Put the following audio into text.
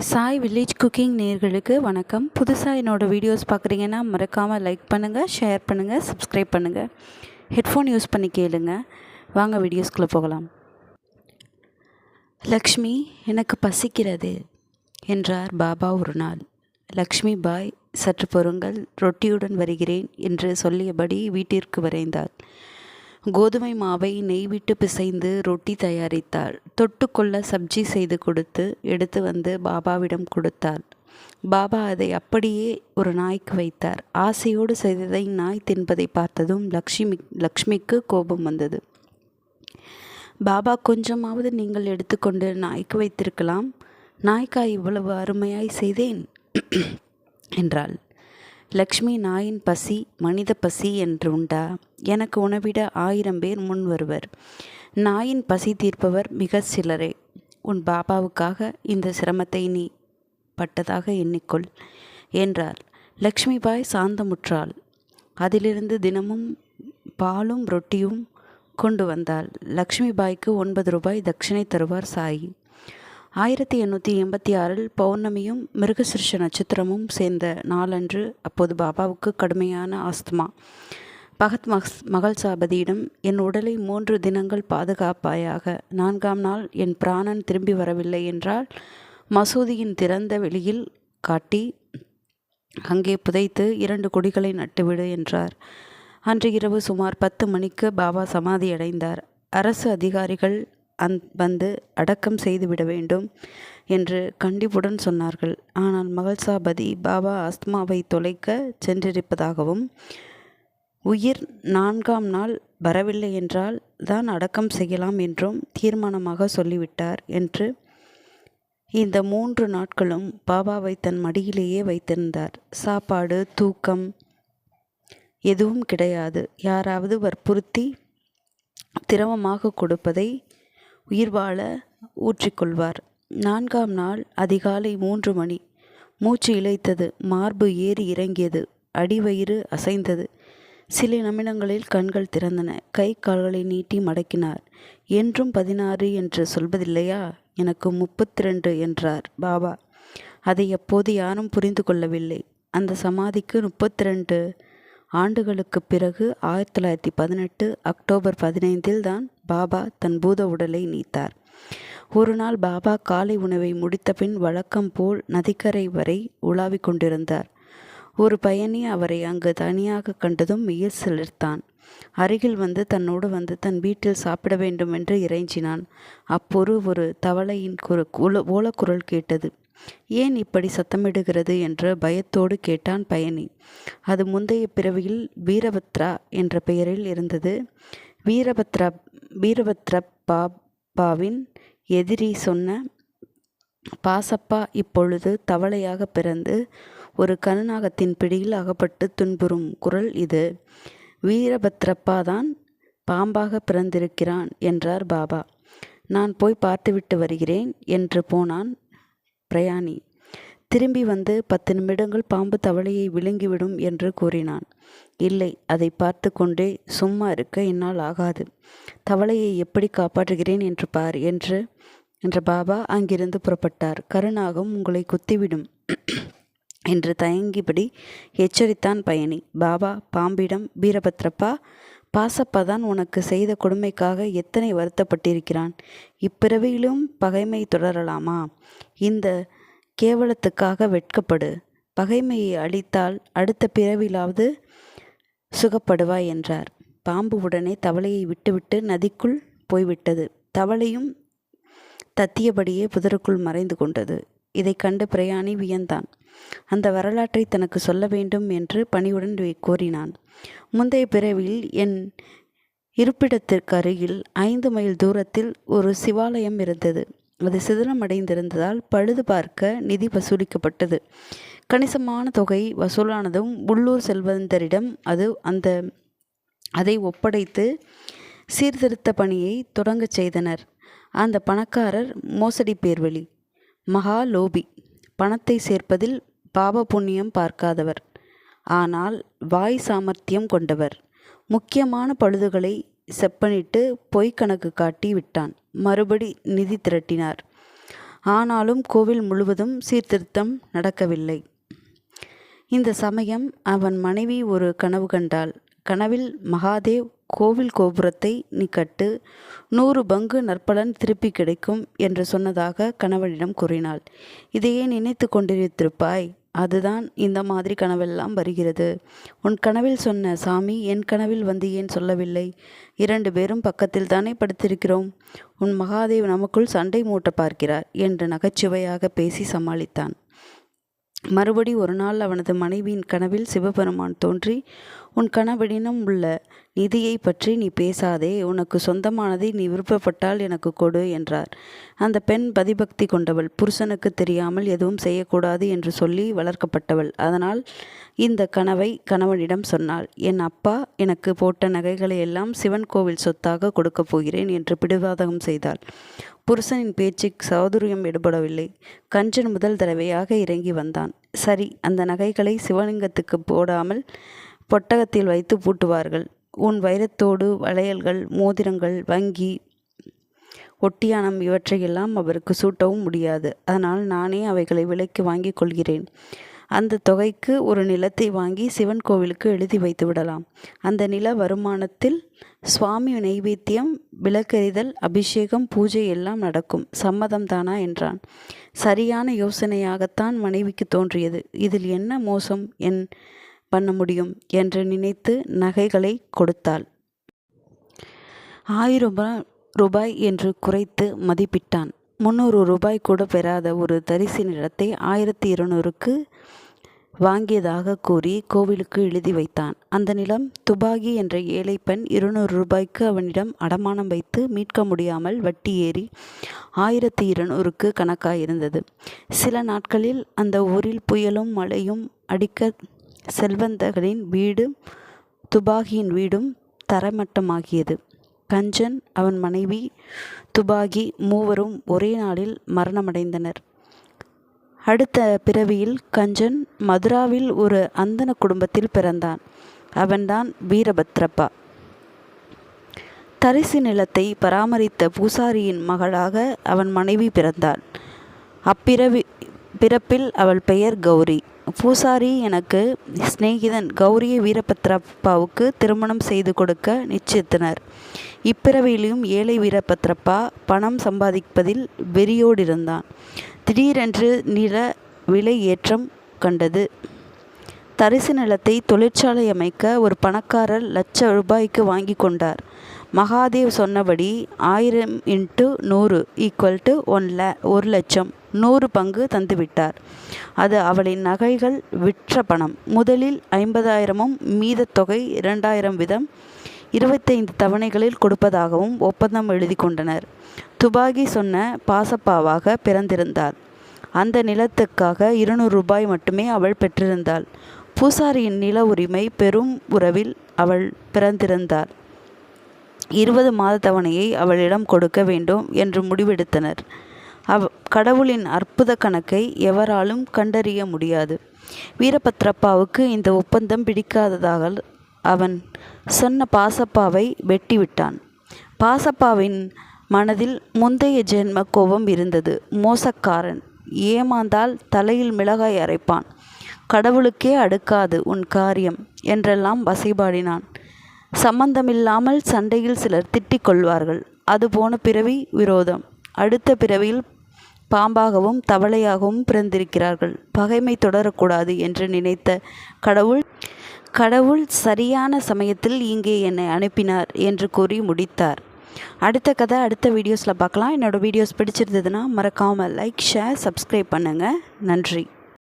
Sai village cooking நேயர்களுக்கு வணக்கம். புதுசாக என்னோடய வீடியோஸ் பார்க்குறீங்கன்னா மறக்காமல் லைக் பண்ணுங்கள், ஷேர் பண்ணுங்கள், சப்ஸ்கிரைப் பண்ணுங்கள். ஹெட்ஃபோன் யூஸ் பண்ணி கேளுங்க. வாங்க வீடியோஸ்குள்ளே போகலாம். லக்ஷ்மி, எனக்கு பசிக்கிறது என்றார் பாபா ஒரு நாள். லக்ஷ்மி பாய், சற்று பொறுங்கள், ரொட்டியுடன் வருகிறேன் என்று சொல்லியபடி வீட்டிற்கு விரைந்தாள். கோதுமை மாவை நெய் விட்டு பிசைந்து ரொட்டி தயாரித்தாள். தொட்டுக்கொள்ள சப்ஜி செய்து கொடுத்து எடுத்து வந்து பாபாவிடம் கொடுத்தாள். பாபா அதை அப்படியே ஒரு நாய்க்கு வைத்தார். ஆசையோடு செய்ததை நாய் தின்பதை பார்த்ததும் லக்ஷ்மிக்கு கோபம் வந்தது. பாபா, கொஞ்சமாவது நீங்கள் எடுத்துக்கொண்டு நாய்க்கு வைத்திருக்கலாம். நாய்க்காய் இவ்வளவு அருமையாய் செய்தேன் என்றாள். லக்ஷ்மி, நாயின் பசி மனித பசி என்று உண்டா? எனக்கு உணவிட 1000 பேர் முன் வருவர். நாயின் பசி தீர்ப்பவர் மிக சிலரே. உன் பாபாவுக்காக இந்த சிரமத்தை நீ பட்டதாக எண்ணிக்கொள் என்றார். லக்ஷ்மிபாய் சாந்தமுற்றாள். அதிலிருந்து தினமும் பாலும் ரொட்டியும் கொண்டு வந்தாள். லக்ஷ்மிபாய்க்கு 9 ரூபாய் தட்சிணை தருவார் சாயி. 1886 பௌர்ணமியும் மிருகசிருஷ நட்சத்திரமும் சேர்ந்த நாளன்று. அப்போது பாபாவுக்கு கடுமையான ஆஸ்துமா. பகத் மகள் சாபதியிடம், என் உடலை 3 தினங்கள் பாதுகாப்பாயாக, 4ஆம் நாள் என் பிராணன் திரும்பி வரவில்லை என்றால் மசூதியின் திறந்த வெளியில் காட்டி அங்கே புதைத்து 2 கொடிகளை நட்டுவிடு என்றார். அன்று இரவு சுமார் 10 மணிக்கு பாபா சமாதி அடைந்தார். அரசு அதிகாரிகள் வந்து அடக்கம் செய்துவிட வேண்டும் என்று கண்டிப்புடன் சொன்னார்கள். ஆனால் மகள்சாபதி பாபா ஆஸ்துமாவை தொலைக்க சென்றிருப்பதாகவும், உயிர் 4ஆம் நாள் வரவில்லை என்றால் தான் அடக்கம் செய்யலாம் என்றும் தீர்மானமாக சொல்லிவிட்டார் என்று இந்த 3 நாட்களும் பாபாவை தன் மடியிலேயே வைத்திருந்தார். சாப்பாடு, தூக்கம் எதுவும் கிடையாது. யாராவது வற்புறுத்தி திரவமாக கொடுப்பதை உயிர் வாழ ஊற்றிக்கொள்வார். 4ஆம் நாள் அதிகாலை 3 மணி. மூச்சு இழைத்தது. மார்பு ஏறி இறங்கியது. அடிவயிறு அசைந்தது. சில நிமிடங்களில் கண்கள் திறந்தன. கை கால்களை நீட்டி மடக்கினார். என்றும் 16 என்று சொல்வதில்லையா? எனக்கு 32 என்றார் பாபா. அதை அப்போது யாரும் புரிந்து கொள்ளவில்லை. அந்த சமாதிக்கு 32 ஆண்டுகளுக்கு பிறகு 1918 அக்டோபர் 15 தான் பாபா தன் பூத உடலை நீத்தார். ஒரு நாள் பாபா காலை உணவை முடித்த பின் வழக்கம் போல் நதிக்கரை வரை உலாவிக் கொண்டிருந்தார். ஒரு பயணி அவரை அங்கு தனியாக கண்டதும் மெய்யில் சிலிர்த்தான். அருகில் வந்து தன்னோடு வந்து தன் வீட்டில் சாப்பிட வேண்டும் என்று இறைஞ்சினான். அப்போது ஒரு தவளையின் ஓலக்குரல் கேட்டது. ஏன் இப்படி சத்தமிடுகிறது என்று பயத்தோடு கேட்டான் பயணி. அது முந்தைய பிறவியில் வீரபத்ரா என்ற பெயரில் இருந்தது. வீரபத்ரப்பாவின் எதிரி சொன்ன பாசப்பா இப்பொழுது தவளையாக பிறந்து ஒரு கருநாகத்தின் பிடியில் அகப்பட்டு துன்புறும் குரல் இது. வீரபத்ரப்பா தான் பாம்பாக பிறந்திருக்கிறான் என்றார் பாபா. நான் போய் பார்த்துவிட்டு வருகிறேன் என்று போனான் பிரயாணி. திரும்பி வந்து 10 நிமிடங்கள் பாம்பு தவளையை விழுங்கிவிடும் என்று கூறினான். இல்லை, அதை பார்த்து கொண்டே சும்மா இருக்க என்னால் ஆகாது. தவளையை எப்படி காப்பாற்றுகிறேன் என்று பார் என்ற பாபா அங்கிருந்து புறப்பட்டார். கருநாகம் உங்களை குத்திவிடும் என்று தயங்கிபடி எச்சரித்தான் பயணி. பாபா பாம்பிடம், வீரபத்ரப்பா, பாசப்பா தான் உனக்கு செய்த கொடுமைக்காக எத்தனை வருத்தப்பட்டிருக்கிறான். இப்பிறவியிலும் பகைமை தொடரலாமா? இந்த கேவலத்துக்காக வெட்கப்படு. பகைமையை அழித்தால் அடுத்த பிறவிலாவது சுகப்படுவாய் என்றார். பாம்பு உடனே தவளையை விட்டுவிட்டு நதிக்குள் போய்விட்டது. தவளையும் தத்தியபடியே புதருக்குள் மறைந்து கொண்டது. இதை கண்டு பிரயாணி வியந்தான். அந்த வரலாற்றை தனக்கு சொல்ல வேண்டும் என்று பணிவுடன் கோரினான். முந்தைய பிறவியில் என் இருப்பிடத்திற்கு அருகில் 5 மைல் தூரத்தில் ஒரு சிவாலயம் இருந்தது. அது சிதிலமடைந்திருந்ததால் பழுது பார்க்க நிதி வசூலிக்கப்பட்டது. கணிசமான தொகை வசூலானதும் உள்ளூர் செல்வந்தரிடம் அதை ஒப்படைத்து சீர்திருத்த பணியை தொடங்கச் செய்தனர். அந்த பணக்காரர் மோசடி பேர்வழி, மகா லோபி, பணத்தை சேர்ப்பதில் பாப புண்ணியம் பார்க்காதவர், ஆனால் வாய் சாமர்த்தியம் கொண்டவர். முக்கியமான பழுதுகளை செப்பனிட்டு பொய் கணக்கு காட்டி விட்டான். மறுபடி நிதி திரட்டினார். ஆனாலும் கோவில் முழுவதும் சீர்திருத்தம் நடக்கவில்லை. இந்த சமயம் அவன் மனைவி ஒரு கனவு கண்டாள். கனவில் மகாதேவ் கோவில் கோபுரத்தை நீ கட்டு, 100 பங்கு நற்பலன் திருப்பி கிடைக்கும் என்று சொன்னதாக கணவனிடம் கூறினாள். இதையே நினைத்து கொண்டிருத்திருப்பாய், அதுதான் இந்த மாதிரி கனவெல்லாம் வருகிறது. உன் கனவில் சொன்ன சாமி என் கனவில் வந்து ஏன் சொல்லவில்லை? 2 பேரும் பக்கத்தில் தானே படுத்திருக்கிறோம். உன் மகாதேவ் நமக்குள் சண்டை மூட்ட பார்க்கிறார் என்று நகைச்சுவையாக பேசி சமாளித்தான். மறுபடி ஒரு நாள் அவனது மனைவியின் கனவில் சிவபெருமான் தோன்றி, உன் கணவனிடம் உள்ள நிதியை பற்றி நீ பேசாதே, உனக்கு சொந்தமானதை நீ விருப்பப்பட்டால் எனக்கு கொடு என்றார். அந்த பெண் பதிபக்தி கொண்டவள், புருஷனுக்கு தெரியாமல் எதுவும் செய்யக்கூடாது என்று சொல்லி வளர்க்கப்பட்டவள். அதனால் இந்த கனவை கணவனிடம் சொன்னாள். என் அப்பா எனக்கு போட்ட நகைகளை எல்லாம் சிவன் கோவில் சொத்தாக கொடுக்கப் போகிறேன் என்று பிடிவாதகம் செய்தாள். புருஷனின் பேச்சுக்கு சாதுரியம் எடுபடவில்லை. கஞ்சன் முதல் தடவையாக இறங்கி வந்தான். சரி, அந்த நகைகளை சிவலிங்கத்துக்கு போடாமல் பொட்டகத்தில் வைத்து பூட்டுவார்கள். உன் வைரத்தோடு வளையல்கள், மோதிரங்கள், வங்கி, ஒட்டியானம் இவற்றையெல்லாம் அவருக்கு சூட்டவும் முடியாது. அதனால் நானே அவைகளை விலைக்கு வாங்கி கொள்கிறேன். அந்த தொகைக்கு ஒரு நிலத்தை வாங்கி சிவன் கோவிலுக்கு எழுதி வைத்து விடலாம். அந்த நில வருமானத்தில் சுவாமி நைவேத்தியம், விளக்கெறிதல், அபிஷேகம், பூஜை எல்லாம் நடக்கும். சம்மதம் தானா என்றான். சரியான யோசனையாகத்தான் மனைவிக்கு தோன்றியது. இதில் என்ன மோசம் பண்ண முடியும் என்று நினைத்து நகைகளை கொடுத்தாள். 1000 ரூபாய் என்று குறைத்து மதிப்பிட்டான். 300 ரூபாய் கூட பெறாத ஒரு தரிசு நிலத்தை 1200க்கு வாங்கியதாக கூறி கோவிலுக்கு எழுதி வைத்தான். அந்த நிலம் துபாகி என்ற ஏழை பெண் 200 ரூபாய்க்கு அவனிடம் அடமானம் வைத்து மீட்க முடியாமல் வட்டி ஏறி 1200க்கு கணக்காயிருந்தது. சில நாட்களில் அந்த ஊரில் புயலும் மழையும் அடிக்க செல்வந்தர்களின் வீடும் துபாகியின் வீடும் தரைமட்டமாகியது. கஞ்சன், அவன் மனைவி, துபாகி மூவரும் ஒரே நாளில் மரணமடைந்தனர். அடுத்த பிறவியில் கஞ்சன் மதுராவில் ஒரு அந்தன குடும்பத்தில் பிறந்தான். அவன்தான் வீரபத்ரப்பா. தரிசு நிலத்தை பராமரித்த பூசாரியின் மகளாக அவன் மனைவி பிறந்தாள். பிறப்பில் அவள் பெயர் கௌரி. பூசாரி எனக்கு சிநேகிதன் கௌரியை வீரபத்ரப்பாவுக்கு திருமணம் செய்து கொடுக்க நிச்சயித்தனர். இப்பிறவியிலும் ஏழை வீரபத்ரப்பா பணம் சம்பாதிப்பதில் வெறியோடு இருந்தான். திடீரென்று நில விலை ஏற்றம் கண்டது. தரிசு நிலத்தை தொழிற்சாலை அமைக்க ஒரு பணக்காரர் ₹1,00,000 வாங்கி கொண்டார். மகாதேவ் சொன்னபடி 1000 × 100 = 1,00,000 100 பங்கு தந்துவிட்டார். அது அவளின் நகைகள் விற்ற பணம். முதலில் 50,000ம் மீத தொகை 2,000 வீதம் 25 தவணைகளில் கொடுப்பதாகவும் ஒப்பந்தம் எழுதி கொண்டனர். துபாகி சொன்ன பாசப்பாவாக பிறந்திருந்தாள். அந்த நிலத்துக்காக 200 ரூபாய் மட்டுமே அவள் பெற்றிருந்தாள். பூசாரியின் நில உரிமை பெரும் உறவில் அவள் பிறந்திருந்தாள். 20 மாத தவணையை அவளிடம் கொடுக்க வேண்டும் என்று முடிவெடுத்தனர். கடவுளின் அற்புத கணக்கை எவராலும் கண்டறிய முடியாது. வீரபத்ரப்பாவுக்கு இந்த ஒப்பந்தம் பிடிக்காததாக அவன் சொன்ன பாசப்பாவை வெட்டிவிட்டான். பாசப்பாவின் மனதில் முந்தைய ஜென்ம கோபம் இருந்தது. மோசக்காரன், ஏமாந்தால் தலையில் மிளகாய் அரைப்பான், கடவுளுக்கே அடுக்காது உன் காரியம் என்றெல்லாம் வசைபாடினான். சம்பந்தமில்லாமல் சண்டையில் சிலர் திட்டிக் கொள்வார்கள். அதுபோன பிறவி விரோதம். அடுத்த பிறவியில் பாம்பாகவும் தவளையாகவும் பிறந்திருக்கிறார்கள். பகைமை தொடரக்கூடாது என்று நினைத்த கடவுள் சரியான சமயத்தில் இங்கே என்னை அனுப்பினார் என்று கூறி முடித்தார். அடுத்த கதை அடுத்த வீடியோஸில் பார்க்கலாம். என்னோடய வீடியோஸ் பிடிச்சிருந்ததுன்னா மறக்காமல் லைக், ஷேர், சப்ஸ்கிரைப் பண்ணுங்கள். நன்றி.